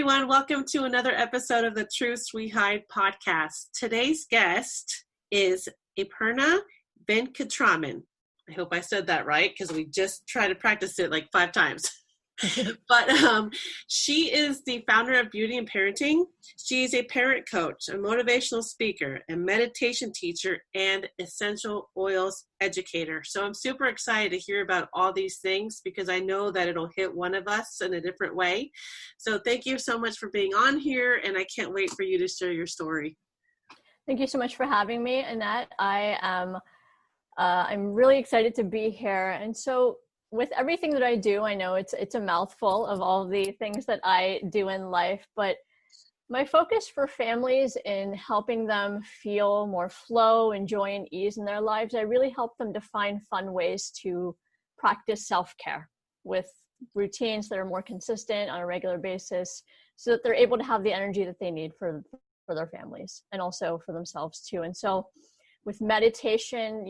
everyone. Welcome to another episode of the Truths We Hide podcast. Today's guest is Aparna Venkataraman. I hope I said that right because we just tried to practice it like 5 times. But she is the founder of Beauty and Parenting. She's a parent coach, a motivational speaker, a meditation teacher, and essential oils educator. So I'm super excited to hear about all these things because I know that it'll hit one of us in a different way. So thank you so much for being on here, and I can't wait for you to share your story. Thank you so much for having me, Annette. I'm really excited to be here. And so with everything that I do, I know it's a mouthful of all the things that I do in life, but my focus for families in helping them feel more flow and joy and ease in their lives, I really help them to find fun ways to practice self-care with routines that are more consistent on a regular basis so that they're able to have the energy that they need for their families and also for themselves too. And so with meditation,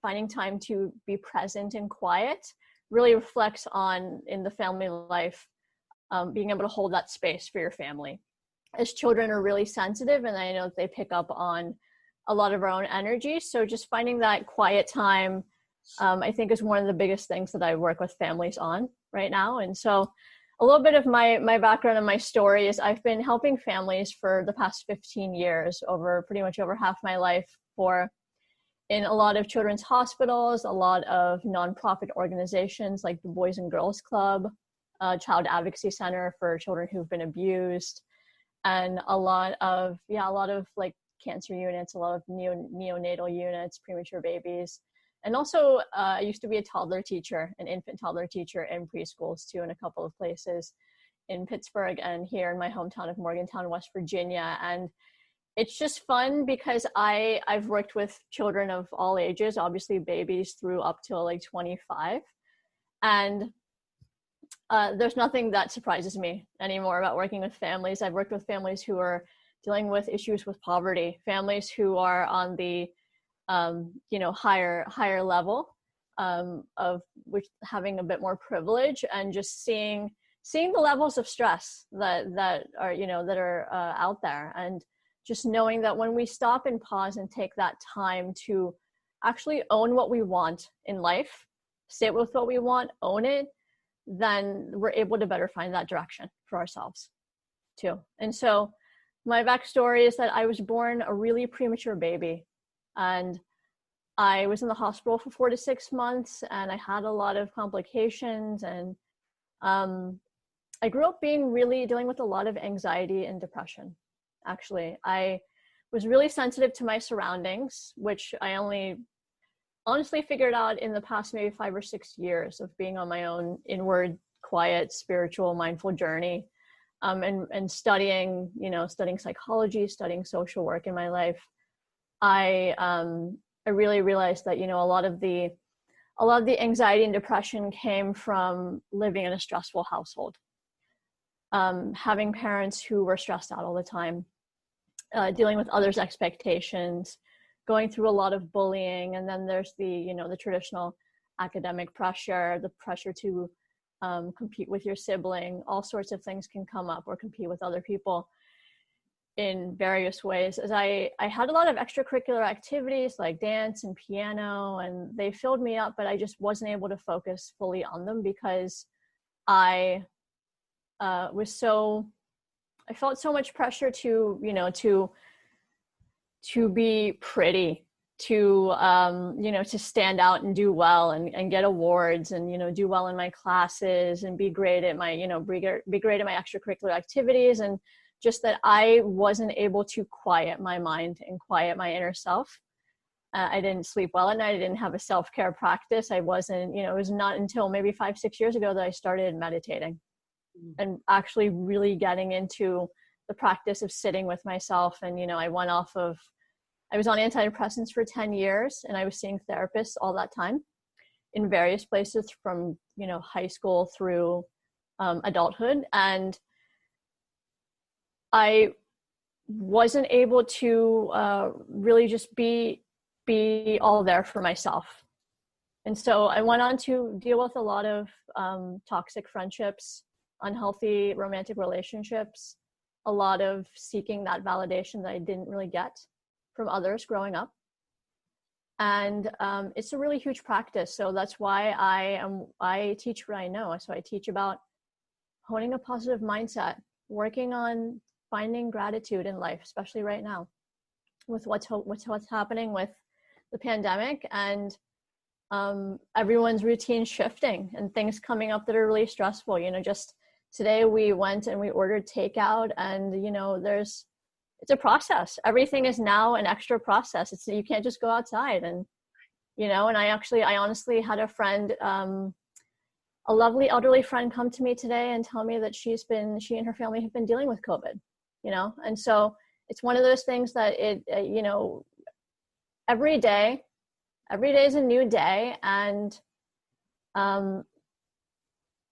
finding time to be present and quiet really reflects on, in the family life, being able to hold that space for your family. As children are really sensitive, and I know that they pick up on a lot of our own energy. So just finding that quiet time, I think is one of the biggest things that I work with families on right now. And so a little bit of my background and my story is I've been helping families for the past 15 years, pretty much over half my life, in a lot of children's hospitals, a lot of nonprofit organizations like the Boys and Girls Club, Child Advocacy Center for children who've been abused, and a lot of like cancer units, a lot of neonatal units, premature babies. And also I used to be a toddler teacher, an infant toddler teacher in preschools too, in a couple of places in Pittsburgh and here in my hometown of Morgantown, West Virginia. And it's just fun because I've worked with children of all ages, obviously babies through up till like 25. And there's nothing that surprises me anymore about working with families. I've worked with families who are dealing with issues with poverty, families who are on the higher level of which having a bit more privilege, and just seeing the levels of stress that are out there, and just knowing that when we stop and pause and take that time to actually own what we want in life, sit with what we want, own it, then we're able to better find that direction for ourselves too. And so my backstory is that I was born a really premature baby, and I was in the hospital for 4 to 6 months, and I had a lot of complications, and I grew up dealing with a lot of anxiety and depression. Actually, I was really sensitive to my surroundings, which I only honestly figured out in the past maybe 5 or 6 years of being on my own inward, quiet, spiritual, mindful journey, and studying psychology, studying social work in my life. I really realized that, a lot of the anxiety and depression came from living in a stressful household. Having parents who were stressed out all the time, dealing with others' expectations, going through a lot of bullying, and then there's the traditional academic pressure, the pressure to compete with your sibling. All sorts of things can come up, or compete with other people in various ways. As I had a lot of extracurricular activities like dance and piano, and they filled me up, but I just wasn't able to focus fully on them because I felt so much pressure to be pretty, to stand out and do well and get awards and, do well in my classes and be great at my, be great at my extracurricular activities. And just that I wasn't able to quiet my mind and quiet my inner self. I didn't sleep well at night. I didn't have a self-care practice. I wasn't, it was not until maybe 5-6 years ago that I started meditating and actually really getting into the practice of sitting with myself. And, I was on antidepressants for 10 years, and I was seeing therapists all that time in various places from, high school through adulthood. And I wasn't able to really just be all there for myself. And so I went on to deal with a lot of toxic friendships, unhealthy romantic relationships, a lot of seeking that validation that I didn't really get from others growing up. And it's a really huge practice. So that's why I teach what I know. So I teach about honing a positive mindset, working on finding gratitude in life, especially right now with what's happening with the pandemic and everyone's routine shifting and things coming up that are really stressful. Just today we went and we ordered takeout, and it's a process. Everything is now an extra process. You can't just go outside, and and I honestly had a friend, a lovely elderly friend, come to me today and tell me that she and her family have been dealing with COVID, and so it's one of those things that every day is a new day, and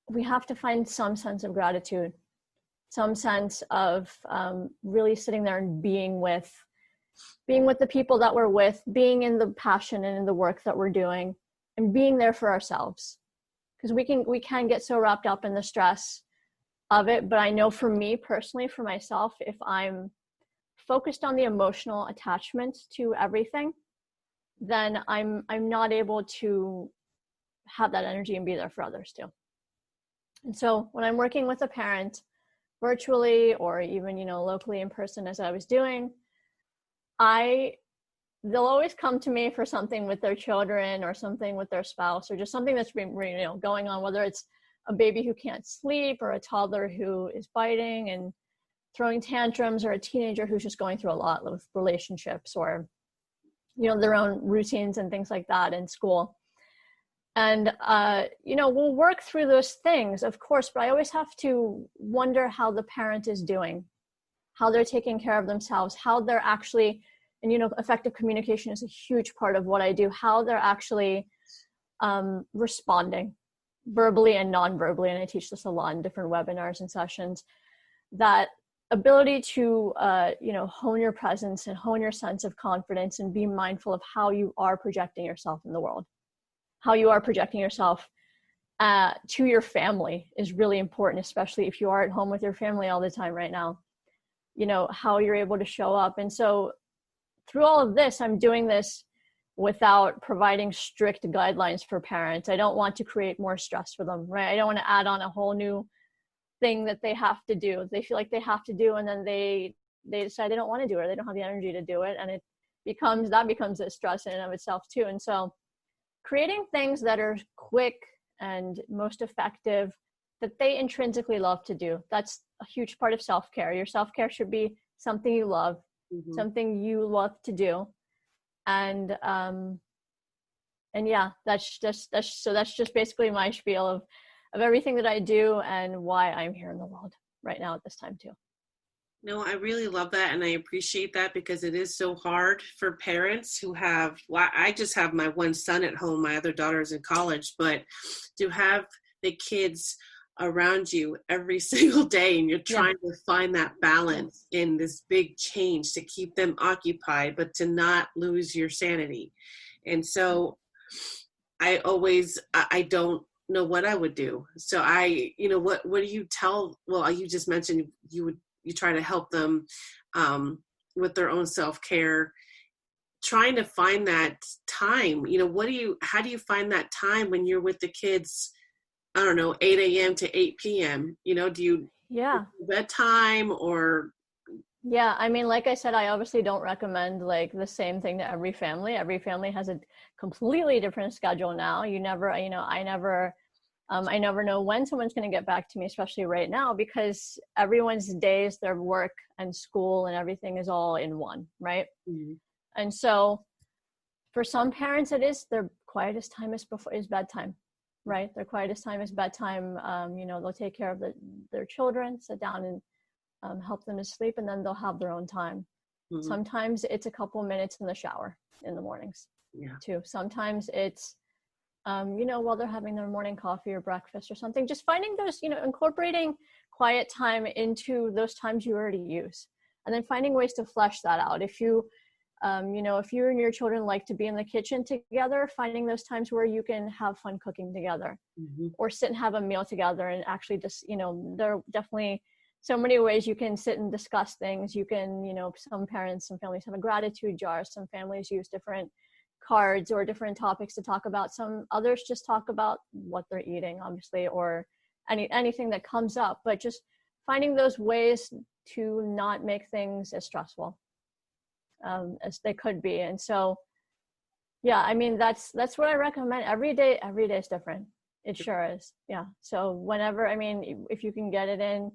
we have to find some sense of gratitude, some sense of really sitting there and being with the people that we're with, being in the passion and in the work that we're doing, and being there for ourselves. Because we can get so wrapped up in the stress of it. But I know for me personally, for myself, if I'm focused on the emotional attachment to everything, then I'm not able to have that energy and be there for others too. And so when I'm working with a parent virtually or even, locally in person, as I was doing, they'll always come to me for something with their children or something with their spouse, or just something that's been, going on, whether it's a baby who can't sleep or a toddler who is biting and throwing tantrums, or a teenager who's just going through a lot with relationships or, their own routines and things like that in school. And, we'll work through those things, of course, but I always have to wonder how the parent is doing, how they're taking care of themselves, how they're actually, and, effective communication is a huge part of what I do, how they're actually responding verbally and non-verbally. And I teach this a lot in different webinars and sessions, that ability to, hone your presence and hone your sense of confidence and be mindful of how you are projecting yourself in the world. How you are projecting yourself to your family is really important, especially if you are at home with your family all the time right now, how you're able to show up. And so through all of this, I'm doing this without providing strict guidelines for parents. I don't want to create more stress for them, right? I don't want to add on a whole new thing that they have to do. They feel like they have to do, and then they decide they don't want to do it, or they don't have the energy to do it. And that becomes a stress in and of itself too. And so creating things that are quick and most effective, that they intrinsically love to do. That's a huge part of self-care. Your self-care should be something you love, something you love to do. And yeah, that's just basically my spiel of everything that I do and why I'm here in the world right now at this time too. No, I really love that, and I appreciate that, because it is so hard for parents who I just have my one son at home, my other daughter's in college, but to have the kids around you every single day, and you're trying to find that balance in this big change to keep them occupied, but to not lose your sanity. And so I don't know what I would do. So what do you tell, well, you just mentioned you try to help them with their own self-care, trying to find that time. How do you find that time when you're with the kids, 8 a.m. to 8 p.m.? Do you bedtime or? Yeah, I mean, like I said, I obviously don't recommend like the same thing to every family. Every family has a completely different schedule now. I never know when someone's going to get back to me, especially right now, because everyone's days, their work and school and everything is all in one, right? Mm-hmm. And so for some parents, it is their quietest time is bedtime, right? Their quietest time is bedtime. They'll take care of their children, sit down and help them to sleep, and then they'll have their own time. Mm-hmm. Sometimes it's a couple minutes in the shower in the mornings too. Sometimes it's while they're having their morning coffee or breakfast or something, just finding those, incorporating quiet time into those times you already use, and then finding ways to flesh that out. If you If you and your children like to be in the kitchen together, finding those times where you can have fun cooking together, or sit and have a meal together and actually just, there are definitely so many ways you can sit and discuss things. You can, some parents, some families have a gratitude jar. Some families use different cards or different topics to talk about. Some others just talk about what they're eating, obviously, or anything that comes up, but just finding those ways to not make things as stressful as they could be. And so, yeah, I mean, that's what I recommend. Every day is different. It sure is. Yeah. So whenever, I mean, if you can get it in,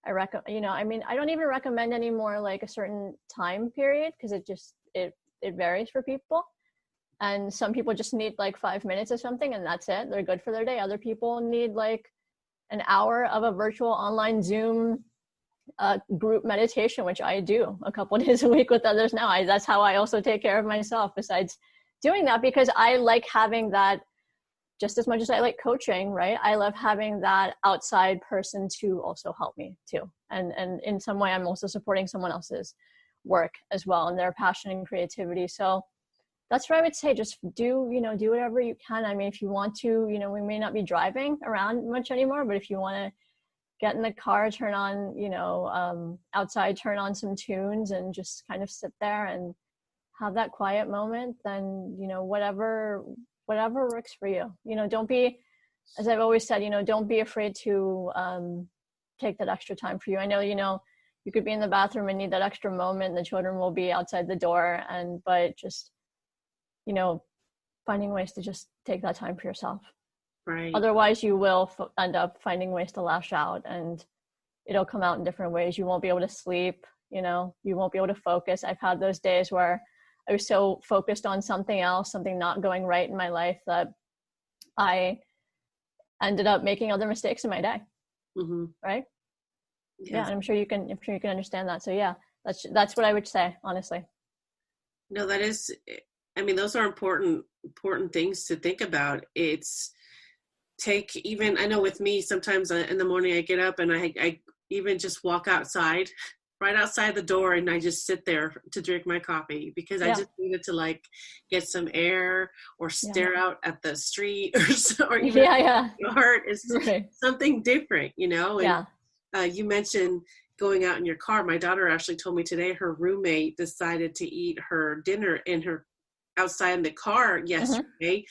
I recommend, I don't even recommend anymore like a certain time period, because it varies for people. And some people just need like 5 minutes or something, and that's it. They're good for their day. Other people need like an hour of a virtual online Zoom group meditation, which I do a couple of days a week with others now. That's how I also take care of myself, besides doing that, because I like having that just as much as I like coaching, right? I love having that outside person to also help me too. And in some way, I'm also supporting someone else's work as well, and their passion and creativity. So that's what I would say. Just do whatever you can. I mean, if you want to, we may not be driving around much anymore, but if you want to get in the car, turn on, outside, turn on some tunes and just kind of sit there and have that quiet moment, then, whatever works for you. Don't be, as I've always said, don't be afraid to take that extra time for you. I know, you could be in the bathroom and need that extra moment. The children will be outside the door, but just, finding ways to just take that time for yourself. Right. Otherwise, you will end up finding ways to lash out, and it'll come out in different ways. You won't be able to sleep, you won't be able to focus. I've had those days where I was so focused on something else, something not going right in my life, that I ended up making other mistakes in my day. Right? Yes. Yeah, and I'm sure you can understand that. So yeah, that's what I would say, honestly. No, that is, I mean, those are important things to think about. I know with me, sometimes in the morning I get up and I even just walk outside, right outside the door, and I just sit there to drink my coffee, because I just needed to like get some air, or stare out at the street, or even your heart is something different, And you mentioned going out in your car. My daughter actually told me today her roommate decided to eat her dinner outside in the car yesterday,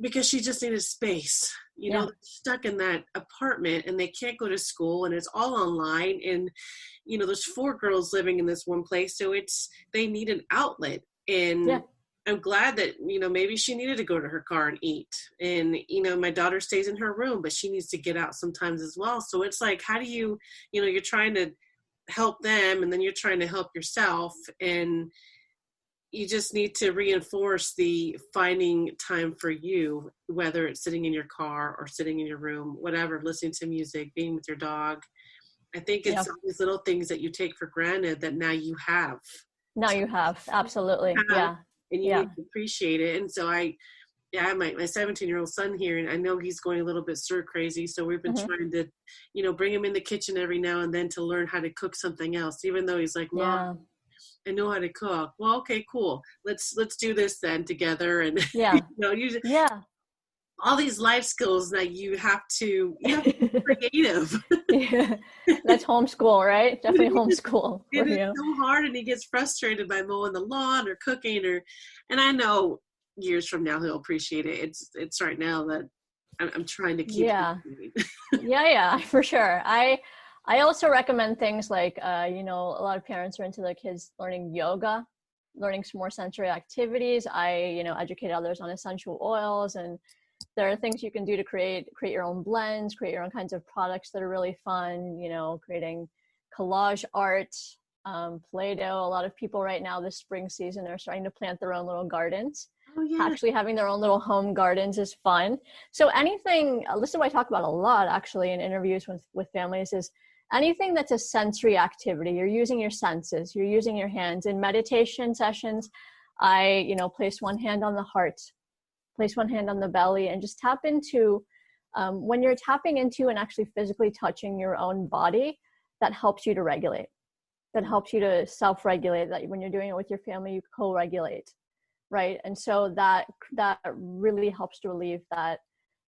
because she just needed space. They're stuck in that apartment and they can't go to school, and it's all online, and there's 4 girls living in this one place, so they need an outlet. And I'm glad that maybe she needed to go to her car and eat. And my daughter stays in her room, but she needs to get out sometimes as well. So it's like, how do you're trying to help them, and then you're trying to help yourself, and you just need to reinforce the finding time for you, whether it's sitting in your car or sitting in your room, whatever, listening to music, being with your dog. I think it's all these little ththings that you take for granted that now you have. Absolutely. And you need to appreciate it. And so my 17-year-old son here, and I know he's going a little bit stir crazy. So we've been trying to, bring him in the kitchen every now and then to learn how to cook something else, even though he's like, Mom, I know how to cook. Well, okay, cool. Let's do this then together. And all these life skills that you have to be creative. That's homeschool, right? Definitely homeschool. It is so hard, and he gets frustrated by mowing the lawn or cooking, and I know years from now he'll appreciate it. It's right now that I'm trying to keep. For sure. I also recommend things like, a lot of parents are into their kids learning yoga, learning some more sensory activities. I, educate others on essential oils, and there are things you can do to create your own blends, create your own kinds of products that are really fun, creating collage art, Play-Doh. A lot of people right now this spring season are starting to plant their own little gardens. Actually having their own little home gardens is fun. So anything, this is what I talk about a lot actually in interviews with families, is anything that's a sensory activity. You're using your senses, you're using your hands. In meditation sessions, I, place one hand on the heart, place one hand on the belly, and just tap into, when you're tapping into and actually physically touching your own body, that helps you to regulate. that helps you to self-regulate, that when you're doing it with your family, you co-regulate, right? And so that really helps to relieve that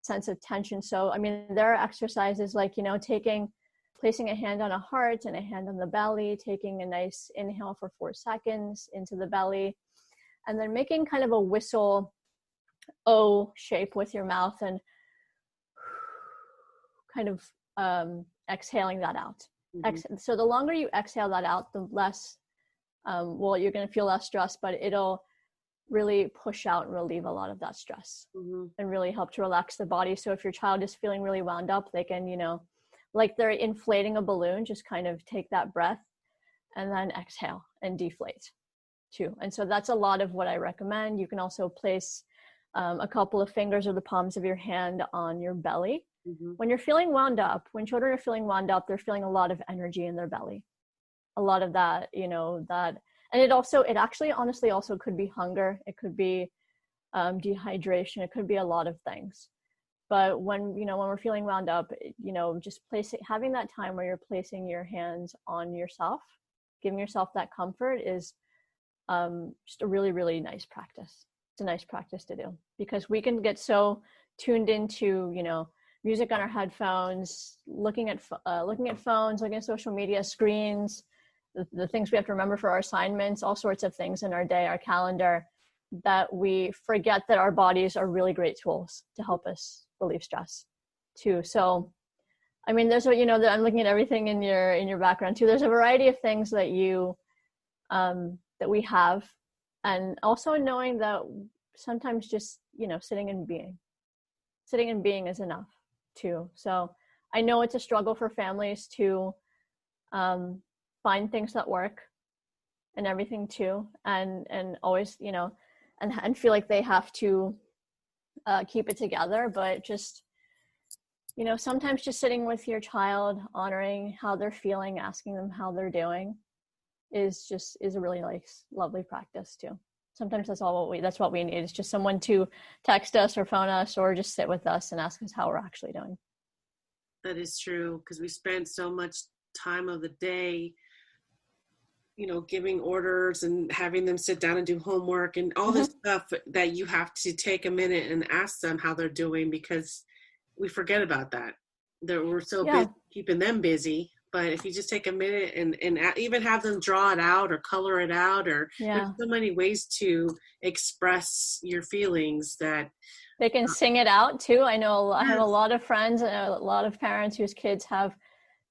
sense of tension. So, I mean, there are exercises like, placing a hand on a heart and a hand on the belly, taking a nice inhale for 4 seconds into the belly, and then making kind of a whistle O shape with your mouth and kind of exhaling that out. Mm-hmm. So the longer you exhale that out, the less, you're going to feel less stress, but it'll really push out and relieve a lot of that stress, mm-hmm. and really help to relax the body. So if your child is feeling really wound up, they can, like they're inflating a balloon, just kind of take that breath and then exhale and deflate too. And so that's a lot of what I recommend. You can also place a couple of fingers or the palms of your hand on your belly. Mm-hmm. When you're feeling wound up, when children are feeling wound up, they're feeling a lot of energy in their belly. A lot of that, and it actually honestly also could be hunger. It could be dehydration. It could be a lot of things. But when we're feeling wound up, just having that time where you're placing your hands on yourself, giving yourself that comfort is just a really, really nice practice. It's a nice practice to do, because we can get so tuned into, music on our headphones, looking at phones, looking at social media screens, the things we have to remember for our assignments, all sorts of things in our day, our calendar, that we forget that our bodies are really great tools to help us relieve stress too. So, I mean, there's that I'm looking at everything in your background too. There's a variety of things that that we have, and also knowing that sometimes just, sitting and being is enough too. So I know it's a struggle for families to find things that work and everything too, and always, and feel like they have to keep it together. But just, sometimes just sitting with your child, honoring how they're feeling, asking them how they're doing is a really nice, lovely practice too. Sometimes that's what we need. It's just someone to text us or phone us or just sit with us and ask us how we're actually doing. That is true, because we spend so much time of the day, giving orders and having them sit down and do homework and all this stuff, that you have to take a minute and ask them how they're doing, because we forget about that. We're so busy keeping them busy. But if you just take a minute and even have them draw it out or color it out, or there's so many ways to express your feelings that they can sing it out too. I know I have a lot of friends and a lot of parents whose kids have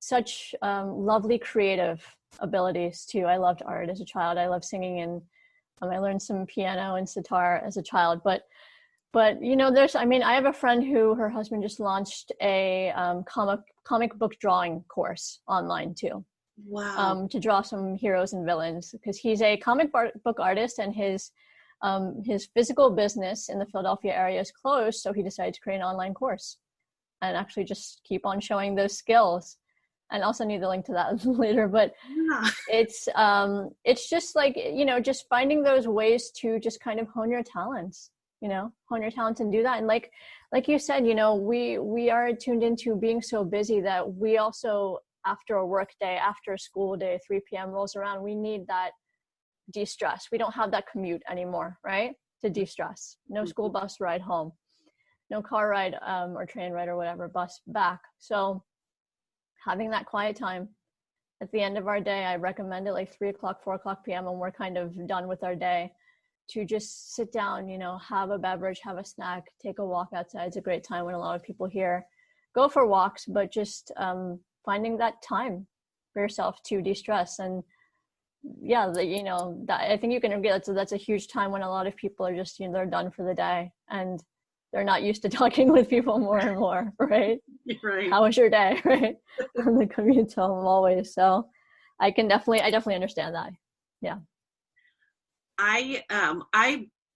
such lovely creative abilities too. I loved art as a child. I loved singing, and I learned some piano and sitar as a child. But I have a friend who her husband just launched a comic book drawing course online too. Wow. To draw some heroes and villains, because he's a comic book artist, and his physical business in the Philadelphia area is closed. So he decided to create an online course and actually just keep on showing those skills. And I'll send you the link to that later. But it's just like, just finding those ways to just kind of hone your talents. Hone your talents and do that. And like you said, we are tuned into being so busy that we also, after a work day, after a school day, 3 p.m. rolls around, we need that de-stress. We don't have that commute anymore, right? To de-stress. No school bus ride home, no car ride or train ride or whatever, bus back. So having that quiet time at the end of our day, I recommend it like 3 o'clock, 4 o'clock p.m. when we're kind of done with our day, to just sit down, have a beverage, have a snack, take a walk outside. It's a great time when a lot of people here go for walks, but just finding that time for yourself to de-stress. And I think you can agree that's a huge time when a lot of people are just, they're done for the day and they're not used to talking with people more and more, right? Right. How was your day, right? On the commute home always. So I definitely understand that. Yeah. I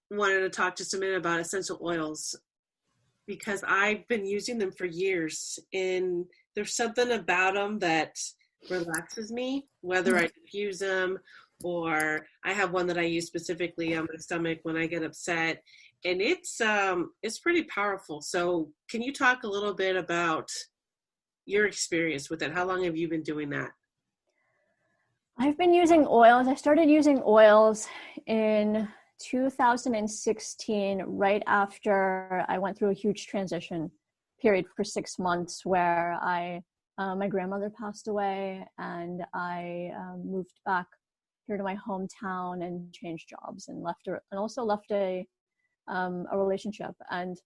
wanted to talk just a minute about essential oils, because I've been using them for years, and there's something about them that relaxes me, whether I diffuse them or I have one that I use specifically on my stomach when I get upset, and it's pretty powerful. So can you talk a little bit about your experience with it? How long have you been doing that? I've been using oils. I started using oils in 2016, right after I went through a huge transition period for 6 months where my grandmother passed away, and I moved back here to my hometown and changed jobs and also left a relationship. And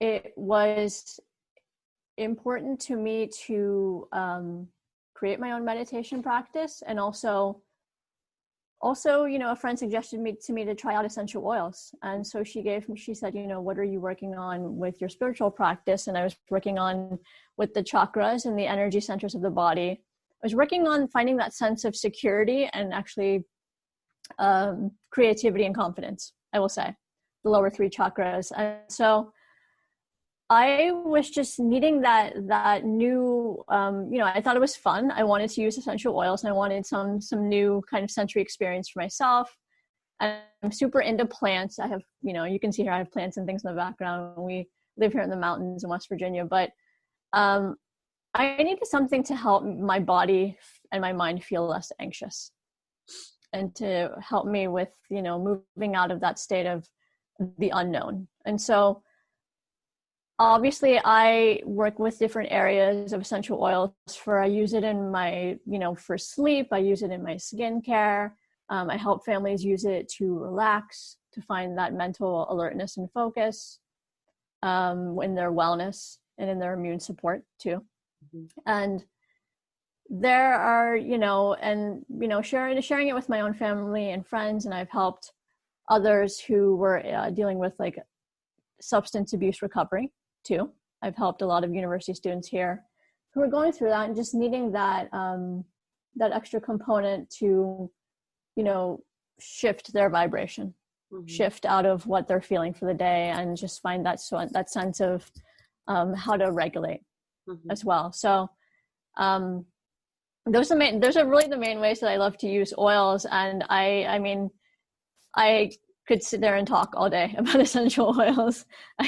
it was important to me to create my own meditation practice, and also a friend suggested to me to try out essential oils. And so she said, what are you working on with your spiritual practice? And I was working on with the chakras and the energy centers of the body. I was working on finding that sense of security and actually creativity and confidence, I will say, the lower 3 chakras. And so I was just needing that new, I thought it was fun. I wanted to use essential oils, and I wanted some new kind of sensory experience for myself. And I'm super into plants. I have, you can see here, I have plants and things in the background. We live here in the mountains in West Virginia, but I needed something to help my body and my mind feel less anxious, and to help me with, moving out of that state of the unknown. And so obviously I work with different areas of essential oils. I use it in my, for sleep. I use it in my skincare. I help families use it to relax, to find that mental alertness and focus in their wellness and in their immune support too. Mm-hmm. And there are, sharing it with my own family and friends. And I've helped others who were dealing with like substance abuse recovery too. I've helped a lot of university students here who are going through that and just needing that extra component to, shift their vibration, mm-hmm. shift out of what they're feeling for the day, and just find that sense of how to regulate mm-hmm. as well. So those are really the main ways that I love to use oils. And I could sit there and talk all day about essential oils. I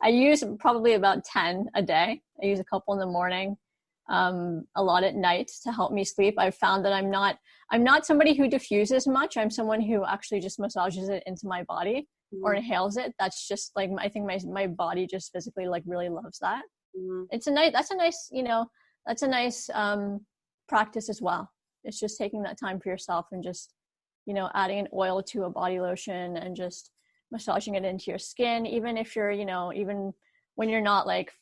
use probably about 10 a day. I use a couple in the morning, a lot at night to help me sleep. I've found that I'm not somebody who diffuses much. I'm someone who actually just massages it into my body mm-hmm. or inhales it. That's just like, I think my body just physically like really loves that. Mm-hmm. That's a nice practice as well. It's just taking that time for yourself and just, adding an oil to a body lotion and just massaging it into your skin, even if you're, even when you're not like,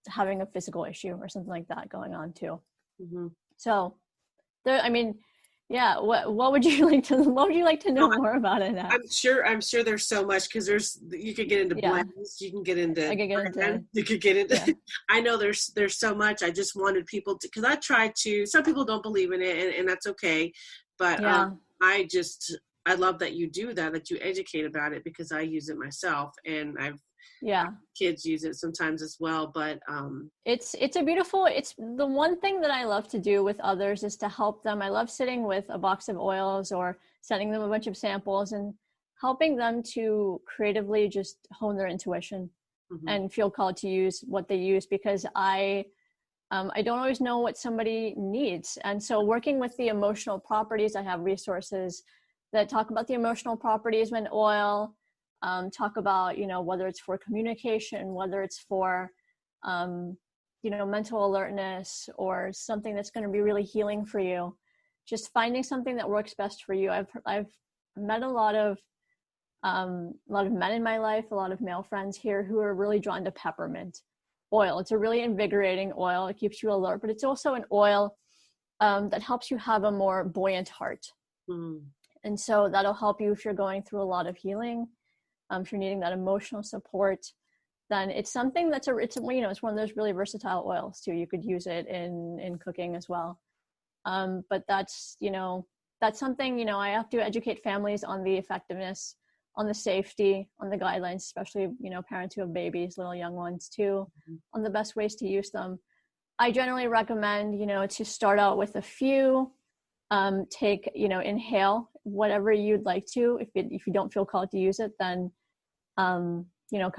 having a physical issue or something like that going on too. Mm-hmm. So what would you like to know more about it? I'm sure there's so much, because you could get into blends, you could get into I know there's so much. I just wanted people to, because some people don't believe in it, and that's okay. But I love that you do that you educate about it, because I use it myself, and kids use it sometimes as well. But it's the one thing that I love to do with others is to help them. I love sitting with a box of oils or sending them a bunch of samples and helping them to creatively just hone their intuition mm-hmm. and feel called to use what they use, because I don't always know what somebody needs. And so working with the emotional properties, I have resources that talk about the emotional properties of an oil, talk about, whether it's for communication, whether it's for, mental alertness, or something that's going to be really healing for you. Just finding something that works best for you. I've met a lot of men in my life, a lot of male friends here who are really drawn to peppermint oil. It's a really invigorating oil. It keeps you alert, but it's also an oil that helps you have a more buoyant heart. Mm. And so that'll help you if you're going through a lot of healing. If you're needing that emotional support, then it's something it's one of those really versatile oils too. You could use it in cooking as well. But that's something, I have to educate families on the effectiveness, on the safety, on the guidelines, especially, parents who have babies, little young ones too, mm-hmm. on the best ways to use them. I generally recommend, to start out with a few, inhale whatever you'd like to. If you don't feel called to use it, then, come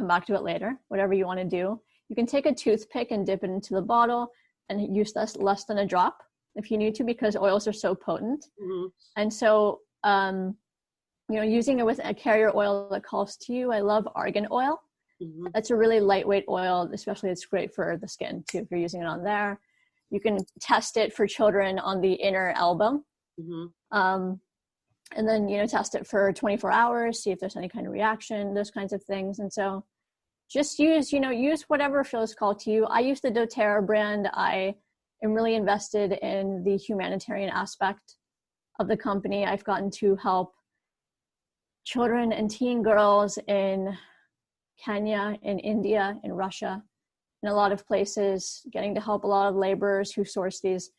back to it later, whatever you want to do. You can take a toothpick and dip it into the bottle, and use less than a drop if you need to, because oils are so potent. Mm-hmm. And so, using it with a carrier oil that calls to you, I love argan oil. Mm-hmm. That's a really lightweight oil, especially it's great for the skin too, if you're using it on there. You can test it for children on the inner elbow. Mm-hmm. And then, test it for 24 hours, see if there's any kind of reaction, those kinds of things. And so just use whatever feels called to you. I use the doTERRA brand. I am really invested in the humanitarian aspect of the company. I've gotten to help children and teen girls in Kenya, in India, in Russia, in a lot of places, getting to help a lot of laborers who source these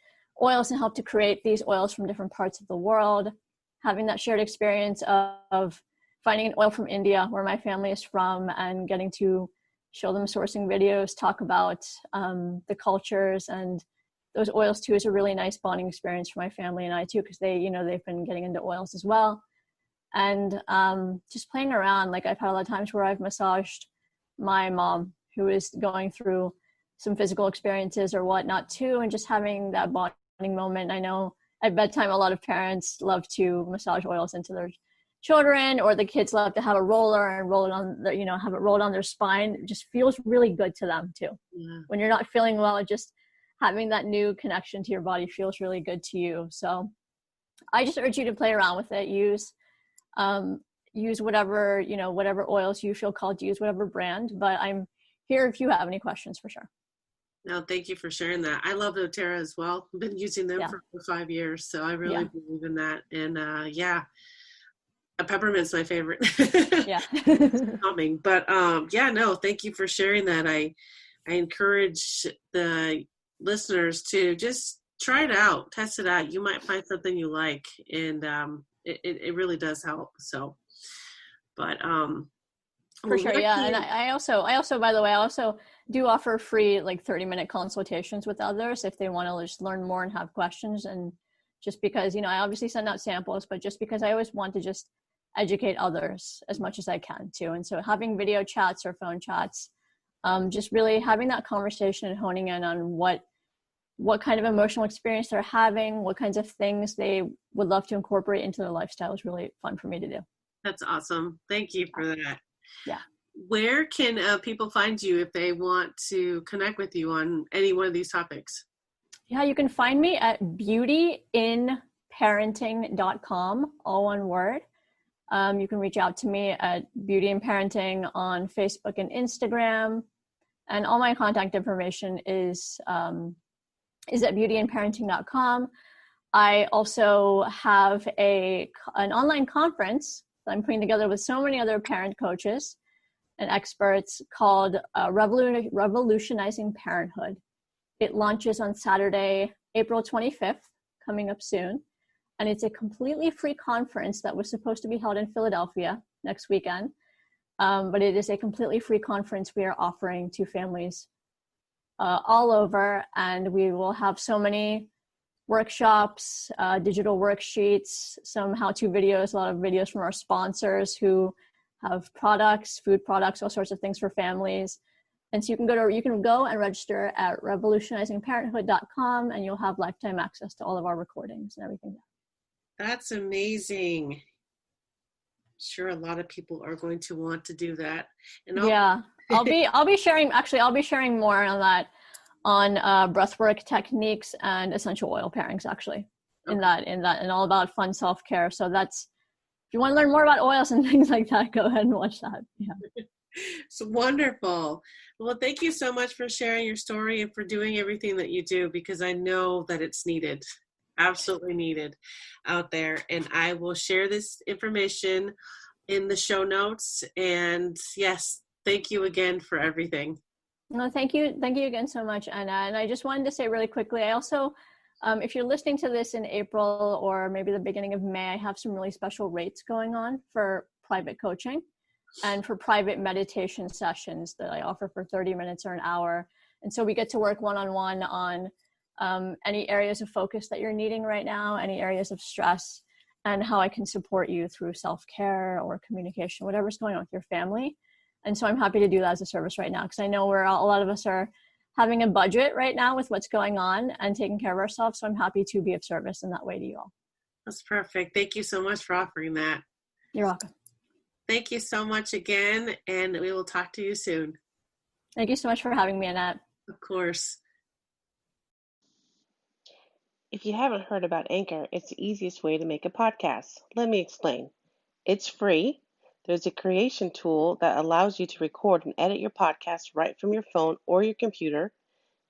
oils and help to create these oils from different parts of the world. Having that shared experience of finding an oil from India, where my family is from, and getting to show them sourcing videos, talk about the cultures and those oils too, is a really nice bonding experience for my family and I too, because they've been getting into oils as well. And just playing around, like I've had a lot of times where I've massaged my mom who is going through some physical experiences or whatnot too, and just having that bonding moment. I know at bedtime, a lot of parents love to massage oils into their children, or the kids love to have a roller and roll it on have it rolled on their spine. It just feels really good to them too. Yeah. When you're not feeling well, just having that new connection to your body feels really good to you. So I just urge you to play around with it. Use whatever, whatever oils you feel called to use, whatever brand, but I'm here if you have any questions for sure. No, thank you for sharing that. I love doTERRA as well. I've been using them for 5 years, so I really believe in that. And a peppermint's my favorite. Yeah. Coming, but thank you for sharing that. I encourage the listeners to just try it out, test it out. You might find something you like, and it really does help. So, but for sure, yeah. And I also, by the way, I also do offer free 30-minute consultations with others if they want to just learn more and have questions. And just because, I obviously send out samples, but just because I always want to just educate others as much as I can too. And so having video chats or phone chats, just really having that conversation and honing in on what kind of emotional experience they're having, what kinds of things they would love to incorporate into their lifestyle is really fun for me to do. That's awesome. Thank you for that. Yeah. Where can people find you if they want to connect with you on any one of these topics? Yeah, you can find me at beautyinparenting.com, all one word. You can reach out to me at Beauty in Parenting on Facebook and Instagram. And all my contact information is at beautyinparenting.com. I also have an online conference that I'm putting together with so many other parent coaches and experts called Revolutionizing Parenthood. It launches on Saturday, April 25th, coming up soon. And it's a completely free conference that was supposed to be held in Philadelphia next weekend. But it is a completely free conference we are offering to families all over. And we will have so many workshops, digital worksheets, some how-to videos, a lot of videos from our sponsors who have products, food products, all sorts of things for families. And so you can go and register at revolutionizingparenthood.com, and you'll have lifetime access to all of our recordings and everything. That's amazing. Sure, a lot of people are going to want to do that. And I'll be sharing more on that on breathwork techniques and essential oil pairings, actually, in that and all about fun self-care. So that's, if you want to learn more about oils and things like that, go ahead and watch that. Yeah. It's wonderful. Well, thank you so much for sharing your story and for doing everything that you do, because I know that it's needed, absolutely needed out there. And I will share this information in the show notes. And yes, thank you again for everything. No, thank you again so much, Anna. And I just wanted to say really quickly, I also, if you're listening to this in April or maybe the beginning of May, I have some really special rates going on for private coaching and for private meditation sessions that I offer for 30 minutes or an hour. And so we get to work one-on-one on any areas of focus that you're needing right now, any areas of stress, and how I can support you through self-care or communication, whatever's going on with your family. And so I'm happy to do that as a service right now, because I know a lot of us are having a budget right now with what's going on and taking care of ourselves. So I'm happy to be of service in that way to you all. That's perfect. Thank you so much for offering that. You're welcome. Thank you so much again, and we will talk to you soon. Thank you so much for having me, Annette. Of course. If you haven't heard about Anchor, it's the easiest way to make a podcast. Let me explain. It's free. There's a creation tool that allows you to record and edit your podcast right from your phone or your computer.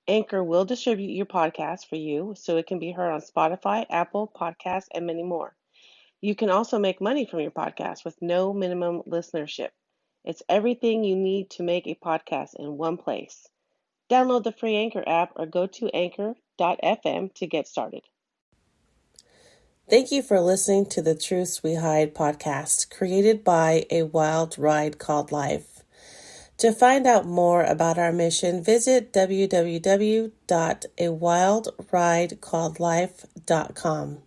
Anchor will distribute your podcast for you so it can be heard on Spotify, Apple Podcasts, and many more. You can also make money from your podcast with no minimum listenership. It's everything you need to make a podcast in one place. Download the free Anchor app or go to anchor.fm to get started. Thank you for listening to the Truths We Hide podcast, created by A Wild Ride Called Life. To find out more about our mission, visit www.awildridecalledlife.com.